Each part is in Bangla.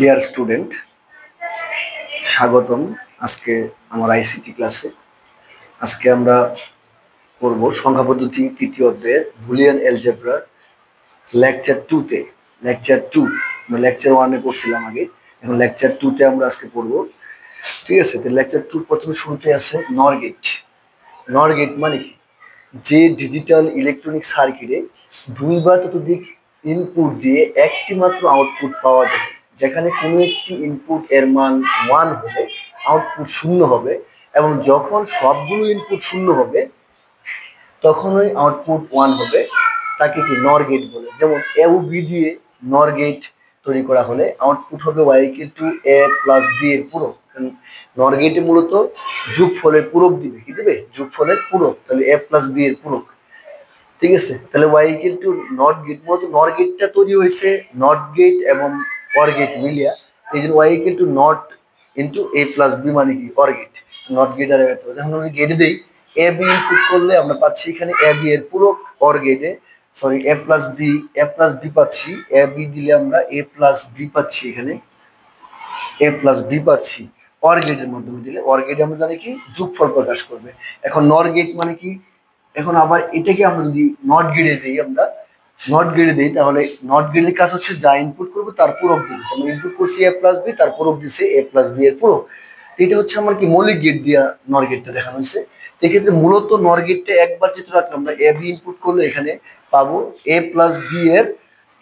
ডিয়ার স্টুডেন্ট, স্বাগতম আজকে আমার আইসিটি ক্লাসে। আজকে আমরা করব সংখ্যা পদ্ধতি তৃতীয় অধ্যায়ের বুলিয়ান অ্যালজেব্রার লেকচার 2-তে। লেকচার 2 আমরা লেকচার 1-এ পড়ছিলাম আগে, এখন লেকচার 2-তে আমরা আজকে পড়ব। ঠিক আছে, তো লেকচার 2 প্রথমে শুরুতে আছে নর গেট। নর গেট মানে কি? যে ডিজিটাল ইলেকট্রনিক সার্কিটে দুই বা ততোধিক ইনপুট দিয়ে একটি মাত্র আউটপুট পাওয়া যায়, যেখানে কোনো একটি ইনপুট এর মান 1 হলে আউটপুট 0 হবে, এবং যখন সবগুলো ইনপুট 0 হবে তখনই আউটপুট 1 হবে, তাকে কি নর গেট বলে। যেমন এ ও বি দিয়ে নর গেট তৈরি করা হলে আউটপুট হবে y = a প্লাস বি এর পূরক। নর গেটে মূলত যোগফলের পূরক দিবে, কি দিবে? যোগফলের পূরক, তাহলে a প্লাস বি এর পূরক। ঠিক আছে, তাহলে y = নট গেট, মূলত নর গেটটা তৈরি হয়েছে নট গেট এবং অর গেট মিলিয়া, এই জন্য y not into a plus B মানে কি অর গেট, নট গেট আর যখন আমরা গেটে দিই এ বি ইনপুট করলে আমরা পাচ্ছি এখানে এ বি এর পূরক, অর গেটে সরি এ প্লাস বি পাচ্ছি, এ বি দিলে আমরা এ প্লাস বি পাচ্ছি, এখানে এ প্লাস বি পাচ্ছি। অর গেটের মাধ্যমে দিলে অর গেটে আমরা জানি কি যোগফল প্রকাশ করবে। এখন নর গেট মানে কি? এখন আবার এটাকে আমরা যদি নট গেটে দিই, আমরা নট গেটে দিই, তাহলে নট গেটের কাজ হচ্ছে যা ইনপুট করবো তার পূরক দিবে। আমরা ইনপুট করছি এ প্লাস বি, তার পূরক দিচ্ছে এ প্লাস বি এর পূরক। এটা হচ্ছে আমার কি মৌলিক গেট দিয়া নর গেটটা দেখানো হয়েছে। এক্ষেত্রে মূলত নর গেটটা একবার যেটা রাখলাম, আমরা এ বি ইনপুট করলে এখানে পাবো এ প্লাস বি এর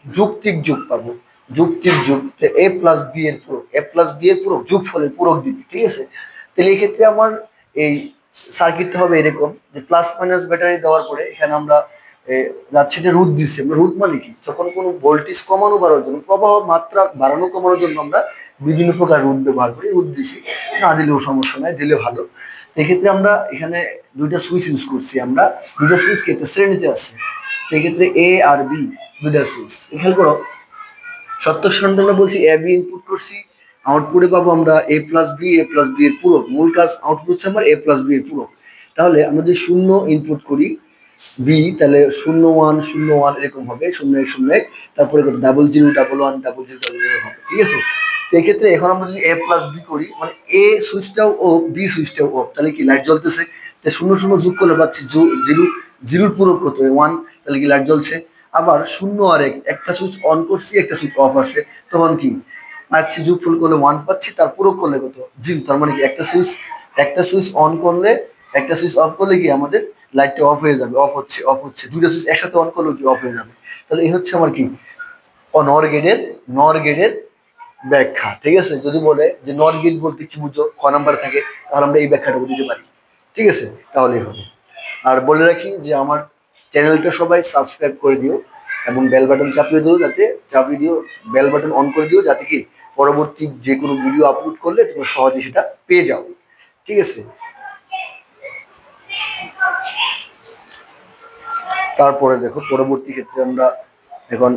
যুক্তিক যোগ পাবো, যুক্তিক যোগ, এ প্লাস বি এর পূরক, এ প্লাস বি এর পূরক যোগফলের পূরক দিবি। ঠিক আছে, তাহলে এই ক্ষেত্রে আমার এই সার্কিটটা হবে এরকম যে প্লাস মাইনাস ব্যাটারি দেওয়ার পরে এখানে আমরা যাচ্ছে এটা রোধ দিচ্ছি। আমরা রোধ মানে কি? যখন কোনো ভোল্টেজ কমানো বাড়ানোর জন্য, প্রবাহ মাত্রা বাড়ানো কমানোর জন্য আমরা বিভিন্ন প্রকার রোধ ব্যবহার করি। রোধ দিছি, না দিলেও সমস্যা নাই, দিলে ভালো। এক্ষেত্রে আমরা এখানে দুইটা সুইচ ইউজ করছি, আমরা দুইটা সুইচ একটা শ্রেণীতে আছে, এক্ষেত্রে এ আর বি দুইটা সুইচ। খেয়াল করো, সত্য সন্তানরা বলছি এ বি ইনপুট করছি, আউটপুটে পাবো আমরা এ প্লাস বি এর পূরক। মূল কাজ আউটপুট হচ্ছে আমার এ প্লাস বি এর পূরক। তাহলে আমরা যদি 0 ইনপুট করি বি, তাহলে 0 1 0 1 এরকম হবে, 0 1 0 1, তারপরে 0 0 1 1 0 0 0 0 হবে। ঠিক আছে, তো এক্ষেত্রে এখন আমরা যদি এ প্লাস বি করি, মানে এ সুইচটাও ও বি সুইচটাও ও, তাহলে কি লাইট জ্বলতেছে। 0 0 যোগ করলে পাচ্ছি 0, 0 পূরক কত 1, তাহলে কি লাইট জ্বলছে। আবার 0 আর 1, একটা সুইচ অন করছি একটা সুইচ অফ আছে, তখন কি পাচ্ছি যোগফল করলে 1 পাচ্ছি, তার পূরক করলে কত 0। তার মানে কি একটা সুইচ অন করলে একটা সুইচ অফ করলে কি আমাদের লাইটটা অফ হয়ে যাবে, অফ হচ্ছে, দুইটা সুইচ একসাথে অন করলে কি অফ হয়ে যাবে। তাহলে এই হচ্ছে আমার কি নর গেটের ব্যাখ্যা। ঠিক আছে, যদি বলে যে নর গেট বলতে কি বুঝো, ক নাম্বার থাকে, তাহলে আমরা এই ব্যাখ্যাটা দিতে পারি। ঠিক আছে, তাহলেই হবে। আর বলে রাখি যে আমার চ্যানেলটা সবাই সাবস্ক্রাইব করে দিও এবং বেল বাটন চাপিয়ে দিও, বেল বাটন অন করে দিও, যাতে কি পরবর্তী যে কোনো ভিডিও আপলোড করলে তোমরা সহজে সেটা পেয়ে যাও। ঠিক আছে, তারপরে দেখো পরবর্তী ক্ষেত্রে আমরা এখন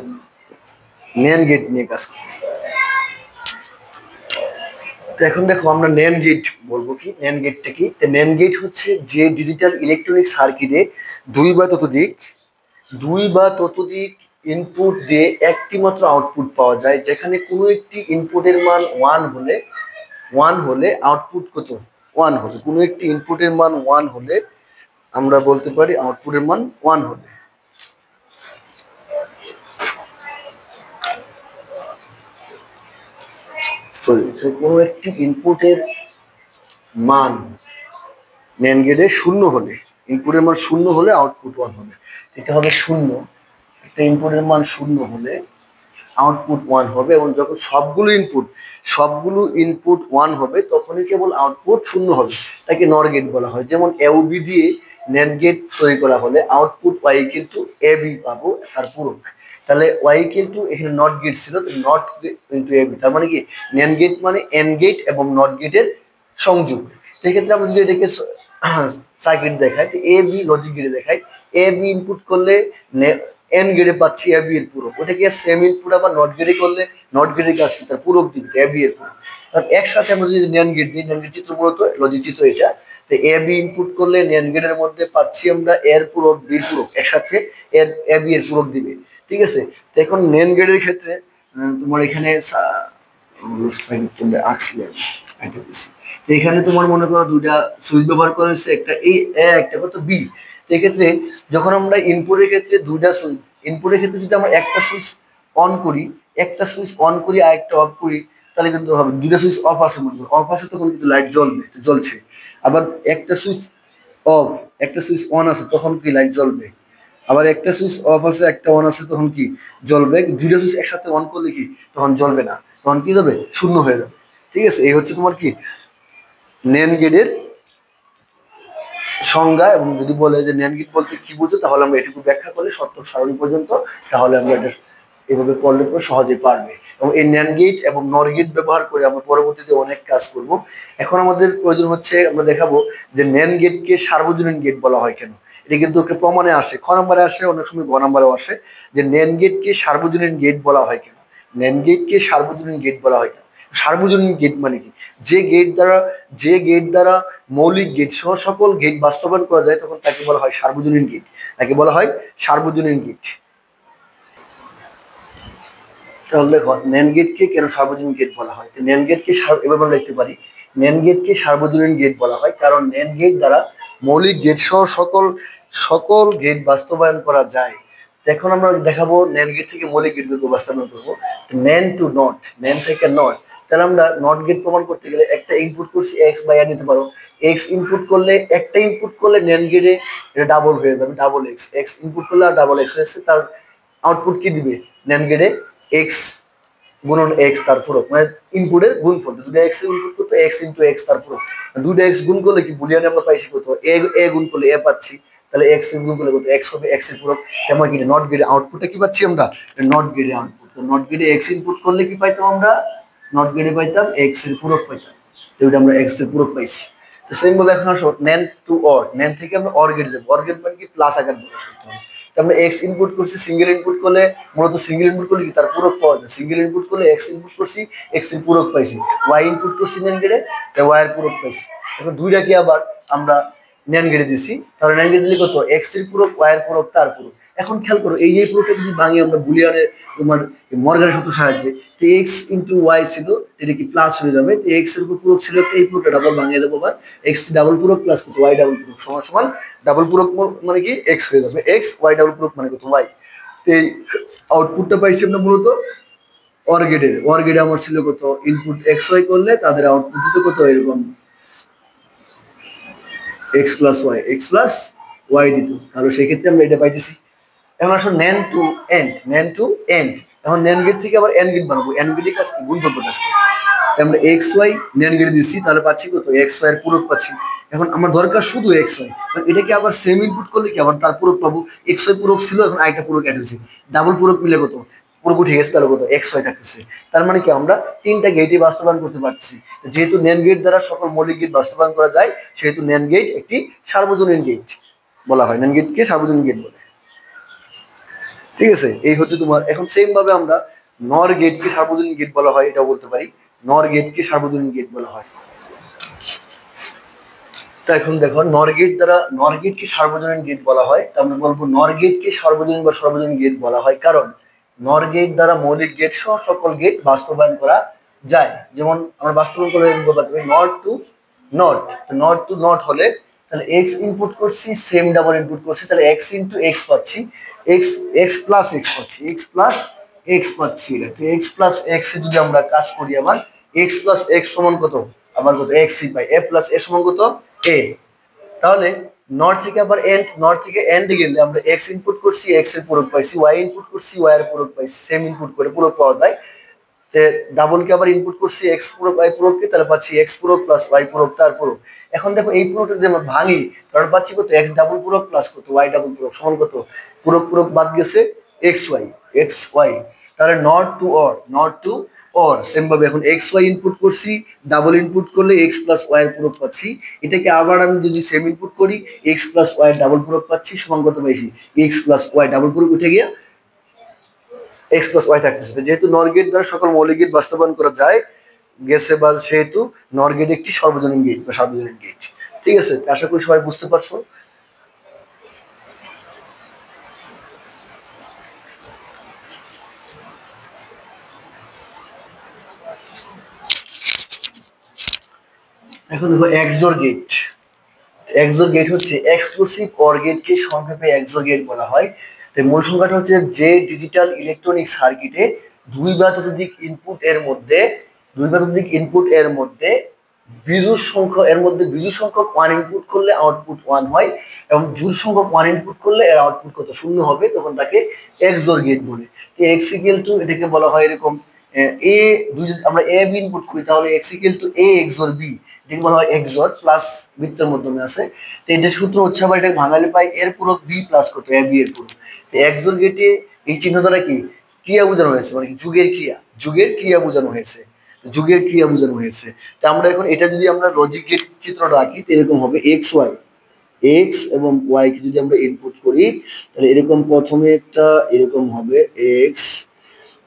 NAND গেট নিয়ে কাজ করি। তো এখন দেখো আমরা NAND গেট বলবো কি, NAND গেটটা কি? NAND গেট হচ্ছে যে ডিজিটাল ইলেকট্রনিক সার্কিটে দুই বা ততোধিক ইনপুট দিয়ে একটি মাত্র আউটপুট পাওয়া যায়, যেখানে কোনো একটি ইনপুটের মান 1 হলে আউটপুট কত 1 হবে। কোনো একটি ইনপুটের মান 1 হলে আমরা বলতে পারি আউটপুটের মান 1 হবে। কোনো একটি ইনপুটের মান NAND গেটে 0 হলে, ইনপুটের মান 0 হলে আউটপুট 1 হবে। এটা হবে 0, একটা ইনপুটের মান 0 হলে আউটপুট 1 হবে, এবং যখন সবগুলো ইনপুট 1 হবে তখনই কেবল আউটপুট 0 হবে, তাকে নর গেট বলা হয়। যেমন এউবি দিয়ে NAND গেট তৈরি করা হলে আউটপুট y = এবি পাবো, তার পূরক। তাহলে y এখানে নট গেট ছিল, নট ইন্টু এবি, তার মানে কি NAND গেট মানে এন্ড গেট এবং নট গেটের সংযোগ। সেক্ষেত্রে আমরা যদি এটাকে সার্কিট দেখাই, এ বি লজিক গেটে দেখাই, এ বি ইনপুট করলে এন গেটে পাচ্ছি এ বি এর পূরক। ওটাকে সেম ইনপুট আবার নট গেটে করলে নট গেটের কাজ কি, তার পূরক দিবে এ বি এর পূরক। কারণ একসাথে আমরা যদি NAND গেট দিই, NAND গেট চিত্র মূলত লজিক চিত্র এটা, তো এ বি ইনপুট করলে NAND গেটের মধ্যে পাচ্ছি আমরা এর পূরক বির পূরক, একসাথে এ বি এর পূরক দিবে। ঠিক আছে, তো এখন NAND গেটের ক্ষেত্রে তোমার এখানে এখানে তোমার মনে করো দুইটা সুইচ ব্যবহার করা হয়েছে, একটা এ একটা কত বি। এক্ষেত্রে যখন আমরা ইনপুটের ক্ষেত্রে দুইটা সুইচ, ইনপুটের ক্ষেত্রে যদি আমরা একটা সুইচ অন করি, একটা সুইচ অন করি আর একটা অফ করি, তাহলে কিন্তু হবে দুইটা সুইচ অফ আছে, মনে করো অফ আছে তখন কিন্তু লাইট জ্বলবে, জ্বলছে। আবার একটা সুইচ অফ, একটা সুইচ অন আছে তখন কি লাইট জ্বলবে। আবার একটা সুইচ অফ আছে একটা অন আছে তখন কি জ্বলবে। দুইটা সুইচ একসাথে অন করলে কি তখন জ্বলবে না, তখন কি যাবে শূন্য হয়ে যাবে। ঠিক আছে, এই হচ্ছে তোমার কি NAND গেটের সংজ্ঞা। এবং যদি বলে যে NAND গেট বলতে কি বুঝো, তাহলে আমরা এটুকু ব্যাখ্যা করলে সত্য সারণী পর্যন্ত, তাহলে আমরা এটা এভাবে করলে পরে সহজে পারবে। এবং এই NAND গেট এবং NOR গেট ব্যবহার করে আমরা পরবর্তীতে অনেক কাজ করব। এখন আমাদের প্রয়োজন হচ্ছে আমরা দেখাবো যে NAND গেটকে সার্বজনীন গেট বলা হয় কেন। এটা কিন্তু একটা প্রমাণে আসে, খ নম্বরে আসে, অনেক সময় গ নম্বরেও আসে, যে NAND গেটকে সার্বজনীন গেট বলা হয় কেন। NAND গেটকে সার্বজনীন গেট বলা হয় কেন। সার্বজনীন গেট মানে কি, যে গেট দ্বারা মৌলিক গেট সহ সকল গেট বাস্তবায়ন করা যায় তখন তাকে বলা হয় সার্বজনীন গেট, তাকে বলা হয় সার্বজনীন গেট। তাহলে দেখো NAND গেটকে কেন সার্বজনীন গেট বলা হয়। NAND গেটকে এভাবে আমরা লিখতে পারি, NAND গেটকে সার্বজনীন গেট বলা হয় কারণ NAND গেট দ্বারা মৌলিক গেট সহ সকল গেট বাস্তবায়ন করা যায়। এখন আমরা দেখাবো NAND গেট থেকে মৌলিক গেট বাস্তবায়ন করবো। NAND টু নট, NAND থেকে নট, তাহলে আমরা নট গেট প্রমাণ করতে গেলে একটা ইনপুট করছি এক্স বাই আর নিতে পারো। এক্স ইনপুট করলে, একটা ইনপুট করলে NAND গেটে এটা ডাবল হয়ে যাবে, ডাবল এক্স, এক্স ইনপুট করলে আর ডাবল এক্স হয়েছে, তার আউটপুট কি দিবে NAND গেটে এক্স গুণন এক্স তার পূরক, মানে ইনপুটের গুণফল। দুটো এক্স ইনপুট করতে এক্স ইন্টু এক্স তার পূরক, দুটো এক্স গুণ করলে কি বুলিয়ানে আমরা পাইছি কত, এ গুণ করলে এ পাচ্ছি, তাহলে এক্স গুণ করলে কত এক্স হবে, এক্স এর পূরক। তেমন কি নট গেটে আউটপুটটা কি পাচ্ছি আমরা, নট গেটে আউটপুট। নট গেটে এক্স ইনপুট করলে কি পাইতাম আমরা, নট গেটে পাইতাম এক্স এর পূরক পাইতাম, তো এটা আমরা এক্স এর পূরক পাইছি। তো সেম ভাবে এখন আসো NAND টু অর, NAND থেকে আমরা অর গেটে যাবো। অর গেট মানে কি প্লাস আকার প্রকাশ করতে হবে। আমরা এক্স ইনপুট করছি, সিঙ্গেল ইনপুট করলে মূলত সিঙ্গেল ইনপুট করলে কি তার পূরক পাওয়া যায়, সিঙ্গেল ইনপুট করলে এক্স ইনপুট করছি, এক্স এর পূরক পাইছি, ওয়াই ইনপুট করছি NAND গেটে, তাই ওয়াই এর পূরক পাইছি। এখন দুইটাকে আবার আমরা NAND গেটে দিছি, তাহলে NAND গেটে দিলে কত এক্স এর পূরক, ওয়াই এর পূরক, তার পূরক। এখন খেয়াল করো এই যে পুরোটা যদি ভাঙি আমরা বুলিয়ানে তোমার মর্গানের সূত্র সাহায্যে, তো এক্স ইন্টু ওয়াই ছিল, এটা কি প্লাস হয়ে যাবে, তো এক্স এর উপর পূরক ছিল, এই পুরোটা ডাবল ভাঙিয়ে দেবো, আবার এক্স ডাবল পূরক প্লাস কত ওয়াই ডাবল পূরক সমান সমান ডাবল পূরক মানে কি এক্স হয়ে যাবে, এক্স ওয়াই ডাবল পূরক মানে কত ওয়াই। তো এই আউটপুটটা পাইছি আমরা মূলত অর গেটের। অর গেটে আমার ছিল কত ইনপুট এক্স ওয়াই করলে তাদের আউটপুট দিতে কত এরকম x plus y, x plus y দিত, তাহলে সেই ক্ষেত্রে আমরা এটা পাইতেছি। এখন আসলে NAND to and, NAND to and, এখন NAND গেট থেকে আবার এন্ড গেট বানাবো। এন্ড গেটের কাজ কি গুণফল প্রকাশ করে, আমরা এক্স ওয়াই NAND গেটে দিচ্ছি, তাহলে পাচ্ছি কত এক্স ওয়াই এর পূরক পাচ্ছি। এখন আমার দরকার শুধু এক্স ওয়াই, এটাকে আবার সেম ইনপুট করলে কি আবার তার পূরক পাবো। এক্স ওয়াই পূরক ছিল, এখন আরেকটা পূরক অ্যাড হয়েছে, ডাবল পূরক মিলে কত পূরক উঠে গেছে, তাহলে কত এক্স ওয়াই থাকতেছে। তার মানে কি আমরা তিনটা গেটই বাস্তবায়ন করতে পারছি। যেহেতু NAND গেট দ্বারা সকল মৌলিক গেট বাস্তবায়ন করা যায়, সেহেতু NAND গেট একটি সার্বজনীন গেট বলা হয়, NAND গেটকে সার্বজনীন গেট বলে। ঠিক আছে, এই হচ্ছে তোমার। এখন সেম ভাবে আমরা নর গেটকে সার্বজনীন গেট বলা হয় এটাও বলতে পারি, নর গেটকে সার্বজনীন গেট বলা হয়। তা এখন দেখো নর গেট দ্বারা, নর গেটকে সার্বজনীন গেট বলা হয়, তা আমরা বলবো নর গেটকে সার্বজনীন বা সর্বজনীন গেট বলা হয় কারণ নর গেট দ্বারা মৌলিক গেট সহ সকল গেট বাস্তবায়ন করা যায়। যেমন আমরা বাস্তবায়ন করে not to not, not to not হলে তাহলে এক্স ইনপুট করছি, সেম ডাবল ইনপুট করছি, তাহলে এক্স ইন্টু এক্স পাচ্ছি, এক্স এক্স প্লাস এক্স পাচ্ছি, এক্স প্লাস এক্স পাচ্ছি। এক্স প্লাস এক্স এ যদি আমরা কাজ করি, আবার এক্স প্লাস এক্স সমান কত, আবার কত এক্স সি পাই, এ প্লাস এ সমান কত এ। তাহলে নট থেকে আবার এন্ড, নট থেকে এন্ড গেলে আমরা এক্স ইনপুট করছি, এক্স এর পূরক পাইছি, ওয়াই ইনপুট করছি, ওয়াই এর পূরক পাইছি, সেম ইনপুট করে পূরক পাওয়া যায়। ডাবলকে আবার ইনপুট করছি এক্স পূরক ওয়াই পূরককে, তাহলে পাচ্ছি এক্স পূরক প্লাস ওয়াই পূরক তার পূরক। এখন দেখো এই পূরকটা যদি আমরা ভাঙি, তাহলে পাচ্ছি কত এক্স ডাবল পূরক প্লাস কত ওয়াই ডাবল পূরক সমান কত, পূরক পূরক বাদ গেছে এক্স ওয়াই, এক্স ওয়াই। তাহলে not to or, not to or same ভাবে এখন এক্স ওয়াই ইনপুট করছি, ডাবল ইনপুট করলে এক্স প্লাস ওয়াই এর পূরক পাচ্ছি, এটাকে আবার আমি যদি সেম ইনপুট করি এক্স প্লাস ওয়াই ডাবল পূরক পাচ্ছি, সমান কত পাইছি এক্স প্লাস ওয়াই ডাবল পূরক উঠে গিয়ে এক্স প্লাস ওয়াই থাকতেছে। যেহেতু নর গেট দ্বারা সকল মৌলিক গেট বাস্তবায়ন করা যায় গেছে, বা সেহেতু নর গেট একটি সর্বজনীন গেট বা সার্বজনীন গেট। ঠিক আছে, আশা করি সবাই বুঝতে পারছো। এখন দেখো এক্সর গেট। এক্সর গেট হচ্ছে এক্সক্লুসিভ অর গেটকে সংক্ষেপে এক্সর গেট বলা হয়। তো মূল সংখ্যাটা হচ্ছে যে ডিজিটাল ইলেকট্রনিক সার্কিটে দুই বা ততোধিক ইনপুট এর মধ্যে বিজোড় সংখ্যক এর মধ্যে বিজোড় সংখ্যক ওয়ান ইনপুট করলে আউটপুট ওয়ান হয়, এবং জোড় সংখ্যক ওয়ান ইনপুট করলে এর আউটপুট কত শূন্য হবে, তখন তাকে এক্সর গেট বলে। তো এক্স ইকুয়াল টু এটাকে বলা হয় এরকম এ দুই যদি আমরা এ বি ইনপুট করি তাহলে x equal to A XOR B, এটাকে বলা হয় এক্সর প্লাস বৃত্তের মাধ্যমে আছে। তো এটার সূত্র হচ্ছে আবার এটাকে ভাঙালে পাই এর পূরক বি প্লাস কত এ বি এর পূরক। তো এক্সর গেটে এই চিহ্ন দ্বারা কি ক্রিয়া বোঝানো হয়েছে, মানে কি যুগের ক্রিয়া বোঝানো হয়েছে, তা আমরা এখন এটা যদি আমরা লজিক গেট চিত্রটা আঁকি তো এরকম হবে এক্স এবং ওয়াই কে যদি আমরা ইনপুট করি তাহলে এরকম প্রথমে একটা এরকম হবে এক্স,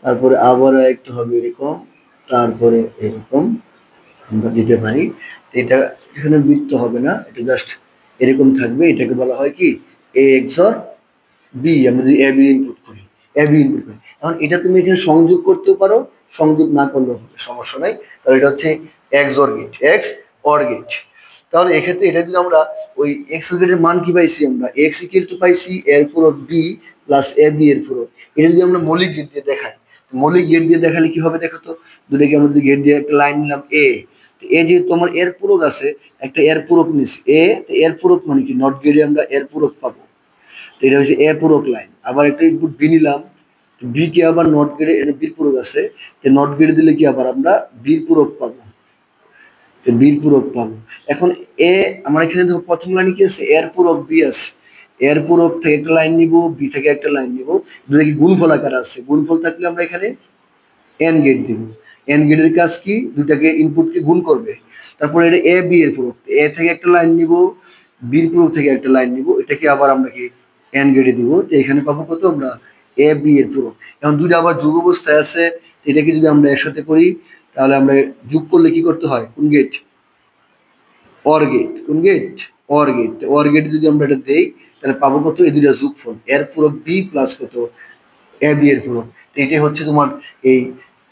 তারপরে আবার একটা হবে এরকম, তারপরে এরকম আমরা দিতে পারি। তো এটা এখানে বৃত্ত হবে না, এটা জাস্ট এরকম থাকবে, এটাকে বলা হয় কি এ এক্সর বি। আমরা যদি এ বি ইনপুট করি এখন এটা তুমি এখানে সংযোগ করতেও পারো, সংযোগ না করলেও হবে, সমস্যা নাই। তাহলে এটা হচ্ছে এক্স অর গেট। তাহলে এক্ষেত্রে এটা যদি আমরা ওই এক্স অর গেটের মান কি পাইছি, আমরা এক্স ইকুয়াল টু পাইছি এর পূরক বি প্লাস এ বি এর পূরক। এটা যদি আমরা মৌলিক গেট দিয়ে দেখাই, মৌলিক গেট দিয়ে দেখালে কি হবে দেখো তো, দুটোকে আমরা যদি গেট দিয়ে একটা লাইন নিলাম এ, এ যেহেতু আমার এর পূরক আছে, একটা এর পূরক নিছি এ, এর পূরক মানে কি নট গেটে আমরা এর পূরক পাবো। তো এটা হচ্ছে এ পূরক লাইন। আবার একটা ইনপুট বি নিলাম, বি কে আবার নট গেটে বির পূরক আছে, তো নট গেটে দিলে কি আবার আমরা বির পূরক পাবো, বির পূরক পাবো। এখন এ আমার এখানে দেখো প্রথম লাইনে কি আছে এর পূরক বি আছে, এর পূরক থেকে একটা লাইন নিব, বি থেকে একটা লাইন নিব, দুটো কি গুণফল আকার আছে, গুণফল থাকলে আমরা এখানে এন গেট দিব। এন গেটের কাজ কি দুটাকে ইনপুটকে গুণ করবে। তারপরে এটা এ বি এর পূরক, এ থেকে একটা লাইন নিব, বির পূরক থেকে একটা লাইন নিব, এটাকে আবার আমরা কি এন গেটে দিব। তো এখানে পাবো কত আমরা এ বি এর পূরক। এখন দুইটা আবার যোগ অবস্থায় আছে, এটাকে যদি আমরা একসাথে করি তাহলে আমরা যোগ করলে কি করতে হয়, কোন গেট অর গেট, কোন গেট অর গেট যদি আমরা এটা দেই তাহলে পাবো কত এই দুইটা যোগফল এর পূরক বি প্লাস কত এ বি এর পূরক। তো এটাই হচ্ছে তোমার এই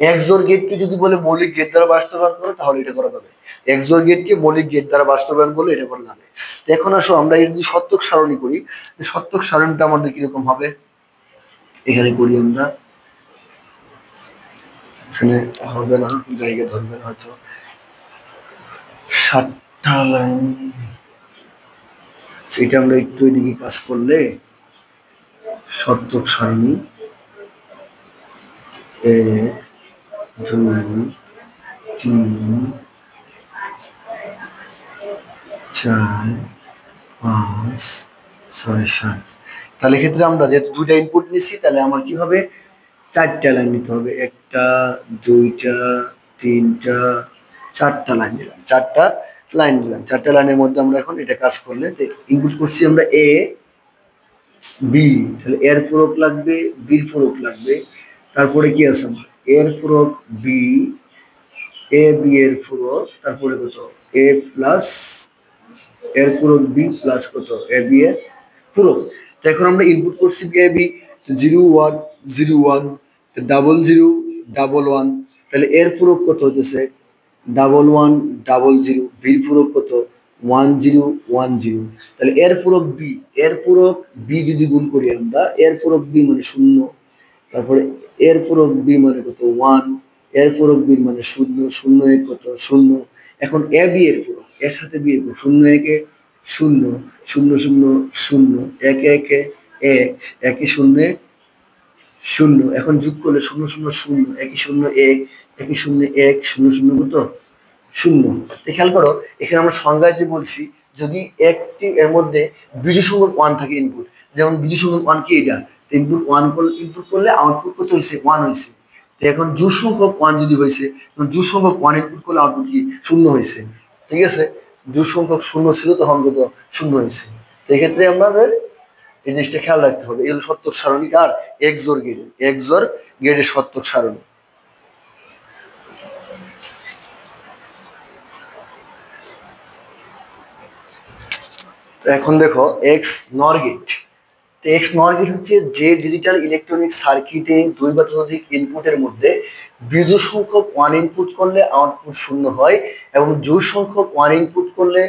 এক্সর গেটকে যদি বলে মৌলিক গেট দ্বারা বাস্তবায়ন করো তাহলে এটা করা যাবে, এক্সর গেটকে মৌলিক গেট দ্বারা বাস্তবায়ন করলে এটা করা যাবে। তো এখন আসো আমরা যদি সত্যক সারণী করি, সত্যক সারণীটা আমাদের কিরকম হবে, এখানে করি আমরা, এখানে হবে না, জায়গা ধরবে না হয়তো, 7টা লাইন, সেটা আমরা একটু এদিকে কাজ করলে সত্যক সারণী 1 2 3 4 5 6 7। তাহলে ক্ষেত্রে আমরা যেহেতু দুইটা ইনপুট নিচ্ছি তাহলে আমার কি হবে 4টা লাইন নিতে হবে, একটা দুইটা তিনটা 4টা লাইন নিলাম, 4টা লাইনের মধ্যে আমরা এখন এটা কাজ করলে ইনপুট করছি আমরা এ বি, তাহলে এর পূরক লাগবে বির পূরক লাগবে, তারপরে কি আছে আমার এর পূরক বি এ বি এর পূরক, তারপরে কত এ প্লাস এর পূরক বি প্লাস কত এ বি এর পূরক। তো এখন আমরা ইনপুট করছি বি এ বি 0 1 0 1, ডাবল 0 1 1, তাহলে এর পূরক কত হতেছে 1 1 0 0, বির পূরক কত 1 0 1 0, তাহলে এর পূরক বি যদি গুণ করি আমরা এর পূরক বি মানে 0, তারপরে এর পূরক বি মানে কত 1, এর পূরক বি মানে 0 0 1 কত 0। এখন এ বি এর পূরক এর সাথে বি এর পূরক 0 1 0 0 0 0 1 1 1 1 0 0, এখন যোগ করলে 0 0 0 1 0 1 1 0 1 0 0 কত 0। খেয়াল করো এখানে আমরা সংজ্ঞায় যে বলছি যদি একটি এর মধ্যে বিজোড় সংখ্যক 1 থাকে ইনপুট, যেমন বিজোড় সংখ্যক 1 কি এটা, ইনপুট 1 ইনপুট করলে আউটপুট কত হয়েছে 1 হয়েছে। তো এখন জোড় সংখ্যক 1 যদি হয়েছে, জোড় সংখ্যক 1 ইনপুট করলে আউটপুট কি 0 হয়েছে, ঠিক আছে, জোড় সংখ্যক 0 ছিল তখন কত 0 হয়েছে। তো এক্ষেত্রে আমাদের এই জিনিসটা খেয়াল রাখতে হবে, এগুলো সত্যক সারণী আর এক্সর গেটের সত্যক সারণী। এখন দেখো এক্স নর গেট, এক্স নর গেট হচ্ছে যে ডিজিটাল ইলেকট্রনিক সার্কিটে দুই বা ততোধিক ইনপুটের মধ্যে বিজোড় সংখ্যক ওয়ান ইনপুট করলে আউটপুট শূন্য হয় এবং জোড় সংখ্যক ওয়ান ইনপুট করলে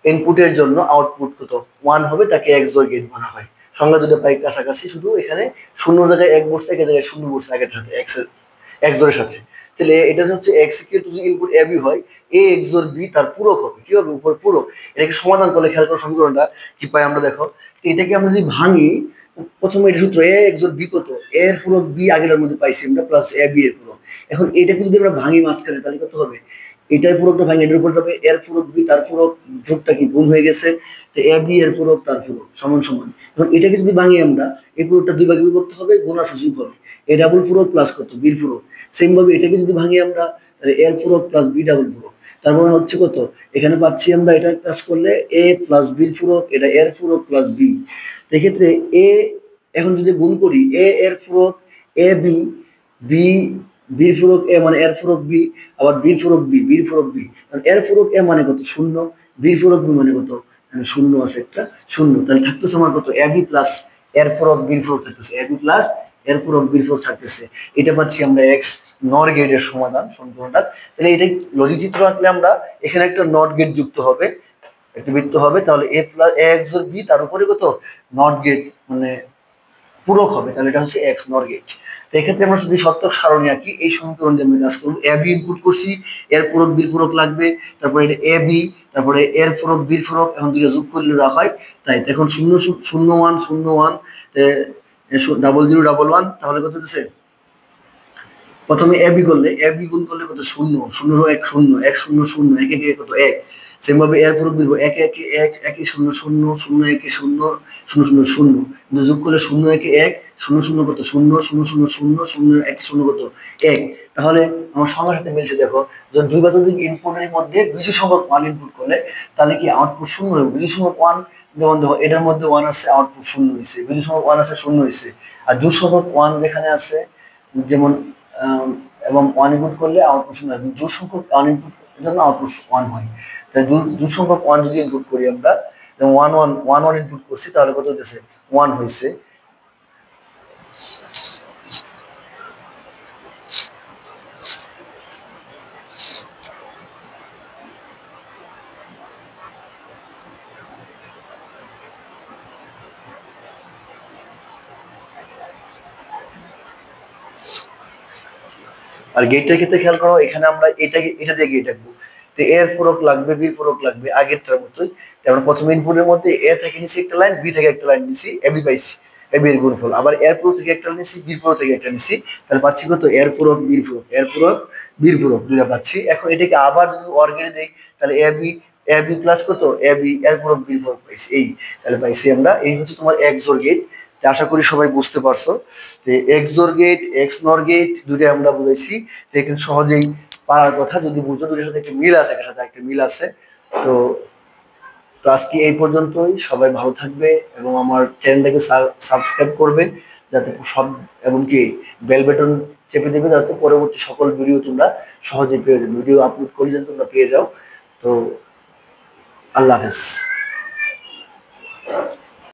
ইনপুটের জন্য আউটপুট কত ওয়ান হবে, তাকে এক্সঅর গেট বলা হয়। সংখ্যা দুটো প্রায় কাছাকাছি, শুধু এখানে শূন্য জায়গায় এক বসছে, এক জায়গায় শূন্য বসছে আগের সাথে এক্সরের সাথে। তাহলে এটা হচ্ছে এক্স ইকুয়াল টু যদি ইনপুট এ বি হয়, এ এক্সর বি তার পূরক হবে। কি হবে? উপর পূরক। এটাকে সমাধান করলে খেয়াল করো সমীকরণটা কি পাই আমরা, দেখো। এটাকে আমরা যদি ভাঙি, প্রথমে এটা সূত্র এ এক্সর বি কত, এর পূরক বি আগের মধ্যে পাইছি আমরা, প্লাস এ বি এর পূরক। এখন এটাকে যদি আমরা ভাঙি মাঝখানে, তাহলে কত হবে? এটার পূরকটা ভাঙি এটার উপর যাবে, এর পূরক বি তার পূরক, যোগটা কি গুণ হয়ে গেছে, তো এ বি এর পূরক তার পূরক সমান সমান। এখন এটাকে যদি ভাঙি আমরা, এই পূরকটা দুই ভাগে বিভক্ত হবে, গুণ আছে যোগ হবে, এ ডাবল পূরক প্লাস কত বির পূরক। সেম ভাবে এটাকে যদি ভাঙি আমরা, তাহলে এর পূরক প্লাস বি ডাবল পূরক। তার মানে হচ্ছে কত, এখানে পাচ্ছি আমরা এটা প্লাস করলে এ প্লাস বির পূরক, এটা এর পূরক প্লাস বি। এক্ষেত্রে এ, এখন যদি গুণ করি, এ এর পূরক এ বি, বি বির পূরক এ মানে এর পূরক বি, আবার বির পূরক বি, বির পূরক বি। এর পূরক এ মানে কত? শূন্য। বির পূরক বি মানে কত? শূন্য আছে একটা, শূন্য। তাহলে থাকতেছে আমার কত? এ বি প্লাস এর পূরক বির পূরক থাকতেছে, এ বি প্লাস এর পূরক বির পূরক থাকতেছে। এটা পাচ্ছি আমরা এক্স নর গেটের সমাধান সমীকরণটা। তাহলে এটাই লজিক চিত্র আঁকলে আমরা এখানে একটা নট গেট যুক্ত হবে, একটা বৃত্ত হবে, তাহলে এ প্লাস এ এক্সর বি তার উপরে কত নট গেট মানে পূরক হবে, তাহলে এটা হচ্ছে এক্স নর গেট। তো এক্ষেত্রে আমরা যদি সত্যক সারণী আঁকি, এই সমীকরণ দিয়ে আমরা কাজ করবো। এ বি ইনপুট করছি, এর পূরক বির পূরক লাগবে, তারপরে এটা এ বি, তারপরে এর পূরক বির পূরক, এখন দুইটা যোগ করলে রাখা হয়, তাই এখন শূন্য শূন্য ওয়ান শূন্য one, double zero double one, তাহলে কত হচ্ছে? প্রথমে এ বি করলে, এ বি গুণ করলে কত? শূন্য শূন্য এক শূন্য, এক শূন্য শূন্য, একে একে কত? এক। সেম ভাবে এর পূরক বির একে একে এক, একে শূন্য শূন্য, শূন্য একে শূন্য, শূন্য শূন্য শূন্য, কিন্তু যোগ করলে শূন্য একে এক, শূন্য শূন্য কত? শূন্য শূন্য শূন্য শূন্য, শূন্য এক শূন্য কত? এক। তাহলে আমার সংখ্যার সাথে মিলছে, দেখো। যখন দুই বা ততোধিক ইনপুটের মধ্যে বিজোড় সংখ্যক ওয়ান ইনপুট করলে, তাহলে কি আউটপুট শূন্য হবে? বিজোড় সংখ্যক ওয়ান, যেমন দেখো এটার মধ্যে ওয়ান আছে, আউটপুট শূন্য হয়েছে। বিজোড় সংখ্যক ওয়ান আছে, শূন্য হয়েছে। আর জোড় সংখ্যক ওয়ান যেখানে আছে, যেমন এবং ওয়ান ইনপুট করলে আউটপুট শূন্য হয়। জোড় সংখ্যক ওয়ান ইনপুট জন্য আউটপুট ওয়ান হয়। তাই জোড় সংখ্যক ওয়ান যদি ইনপুট করি আমরা, one one one one input করছি, তাহলে কত হচ্ছে? ওয়ান হয়েছে। আর গেটটার ক্ষেত্রে খেয়াল করো, এখানে আমরা এটা দিয়ে গেট আঁকবো। তো এর পূরক লাগবে, বির পূরক লাগবে, আগেরটার মতোই। আমরা প্রথম ইনপুটের মধ্যে এ থেকে নিছি একটা লাইন, বি থেকে একটা লাইন নিছি, এ বি পাইছি, এ বি এর গুণফল। আবার এর পূরক থেকে একটা নিছি, বির পূরক থেকে একটা নিছি, তাহলে পাচ্ছি কত? এর পূরক বির পূরক, এর পূরক বির পূরক, দুইটা পাচ্ছি। এখন এটাকে আবার যদি অর গেটে দেই, তাহলে A B, A B plus কত? এ বি এর পূরক বির পূরক পাইছি, এই। তাহলে পাইছি আমরা, এই হচ্ছে তোমার এক্সর গেট। আশা করি সবাই বুঝতে পারছো যে এক্সর গেট, এক্স নর গেট দুটোই আমরা বুঝাইছি, যে এখানে সহজেই পারার কথা যদি বুঝো। দুটোর সাথে একটা মিল আছে, এটার সাথে একটা মিল আছে। তো তো আজকে এই পর্যন্তই। সবাই ভালো থাকবে এবং আমার চ্যানেলটাকে সাবস্ক্রাইব করবে, যাতে সব, এমনকি বেল বাটন চেপে দেবে, যাতে পরবর্তী সকল ভিডিও তোমরা সহজে পেয়ে যাও, ভিডিও আপলোড করলে যাতে তোমরা পেয়ে যাও। তো আল্লাহ হাফেজ।